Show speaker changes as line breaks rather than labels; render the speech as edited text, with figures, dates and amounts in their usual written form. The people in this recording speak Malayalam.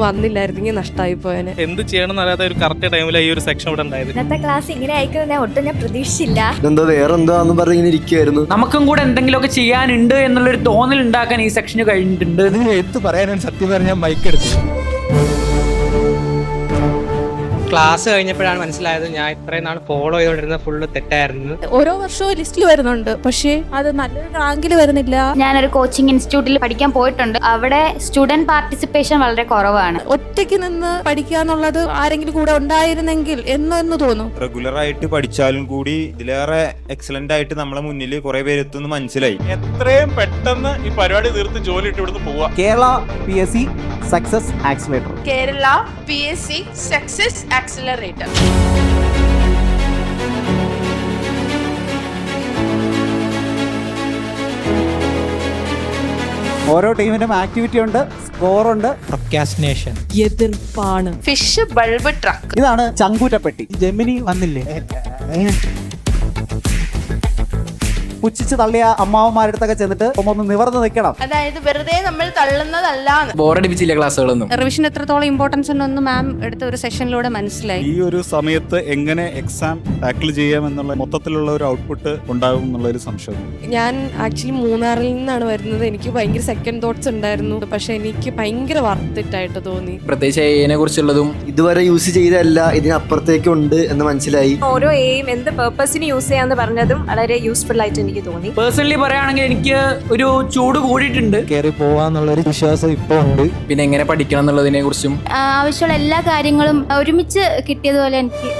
വന്നില്ലായിരുന്നെങ്കിൽ നഷ്ടമായി പോയനെ.
എന്ത് ചെയ്യണം എന്നറിയാത്ത ഒരു കറക്റ്റ് ടൈമിൽ ഈ ഒരു സെക്ഷൻ ഇവിടെ ഉണ്ടായത്.
ഇന്നത്തെ ക്ലാസ് ഇങ്ങനെ ആയിക്കുന്ന ഒട്ടും ഞാൻ പ്രതീക്ഷിച്ചില്ല.
എന്തോ വേറെന്തോന്ന് പറഞ്ഞ് ഇങ്ങനെ ഇരിക്കുവായിരുന്നു.
നമുക്കും കൂടെ എന്തെങ്കിലുമൊക്കെ ചെയ്യാനുണ്ട് എന്നുള്ളൊരു തോന്നൽ ഉണ്ടാക്കാൻ ഈ സെക്ഷന് കഴിഞ്ഞിട്ടുണ്ട്.
എടുത്തു പറയാനാണ് സത്യം പറഞ്ഞാൽ മൈക്കെടുത്തു.
ക്ലാസ് കഴിഞ്ഞപ്പോഴാണ് മനസ്സിലായത് ഞാൻ ഇത്രയും നാൾ ഫോളോ ചെയ്തുകൊണ്ടിരുന്ന ഫുള്ള് തെറ്റായിരുന്നു.
ഓരോ വർഷവും ലിസ്റ്റിൽ വരുന്നുണ്ട്, പക്ഷേ അത് നല്ലൊരു റാങ്കിൽ വരുന്നില്ല.
ഞാനൊരു കോച്ചിങ് ഇൻസ്റ്റിറ്റ്യൂട്ടിൽ പഠിക്കാൻ പോയിട്ടുണ്ട്. അവിടെ സ്റ്റുഡന്റ് പാർട്ടിസിപ്പേഷൻ വളരെ കുറവാണ്.
ഒറ്റയ്ക്ക് നിന്ന് പഠിക്കുക എന്നുള്ളത് ആരെങ്കിലും കൂടെ ഉണ്ടായിരുന്നെങ്കിൽ എന്ന് തോന്നും.
റെഗുലർ ആയിട്ട് പഠിച്ചാലും കൂടി ഇതിലേറെ എക്സലന്റ് ആയിട്ട് നമ്മളെ മുന്നിൽ കുറെ പേര് എത്തുന്നു മനസ്സിലായി.
എത്രയും പെട്ടെന്ന് ഈ പരിപാടി തീർത്ത് ജോലി ഇട്ട് ഇവിടുന്ന് പോവാ.
Kerala PSC success accelerator.
Kerala PSC success accelerator.
ഓരോ ടീമിനും ആക്ടിവിറ്റി ഉണ്ട്, സ്കോർ ഉണ്ട്, പ്രൊക്രാസ്റ്റിനേഷൻ,
എതിർപ്പാണ്.
Fish bulb truck.
ഇതാണ് ചങ്കൂറ്റപ്പെട്ടി. ജെമിനി വന്നില്ലേ? പുച്ഛിച്ച് തള്ളിയ അമ്മാവന്മാരുടെ അടുത്തൊക്കെ ചെന്നിട്ട് ഒന്ന് നിവർന്ന് നിൽക്കണം.
അതായത് വെറുതെ നമ്മൾ തള്ളുന്നതല്ല.
ബോറടിപ്പിച്ചില്ല ക്ലാസ്സുകളൊന്നും.
റിവിഷൻ എത്രത്തോളം ഇമ്പോർട്ടൻസ് ഉണ്ടെന്ന് മാം എടുത്ത ഒരു സെഷനിലൂടെ മനസ്സിലായി.
ഈ ഒരു സമയത്ത് എങ്ങനെ എക്സാം ടാക്കിൾ ചെയ്യാം എന്നുള്ള മൊത്തത്തിലുള്ള ഒരു ഔട്ട്പുട്ട് ഉണ്ടാകും എന്നുള്ളൊരു സംശയം.
ഞാൻ ആക്ച്വലി മൂന്നാറിൽ നിന്നാണ് വരുന്നത്. എനിക്ക് ഭയങ്കര സെക്കൻഡ് തോട്ട്സ് ഉണ്ടായിരുന്നു, പക്ഷെ എനിക്ക് ഭയങ്കര വർത്തിട്ടായിട്ട് തോന്നി.
പ്രത്യേകിച്ച് ഇതിനെ കുറിച്ചുള്ളതും
ഇതുവരെ യൂസ് ചെയ്തല്ല, ഇതിനപ്പുറത്തേക്കുണ്ട് എന്ന് മനസ്സിലായി.
ഓരോ എയിം എന്ത് പേർപ്പസിന് യൂസ് ചെയ്യാന്ന് പറഞ്ഞതും വളരെ യൂസ്ഫുൾ ആയിട്ട് എനിക്ക് തോന്നി.
പേഴ്സണലി പറയുകയാണെങ്കിൽ എനിക്ക് ഒരു ചൂട് കൂടിയിട്ടുണ്ട്.
കയറി പോവാന്നുള്ളൊരു വിശ്വാസം ഇപ്പൊ ഉണ്ട്.
പിന്നെ എങ്ങനെ പഠിക്കണം എന്നുള്ളതിനെ കുറിച്ചും
ആവശ്യമുള്ള എല്ലാ കാര്യങ്ങളും ഒരുമിച്ച് കിട്ടിയതുപോലെ എനിക്ക്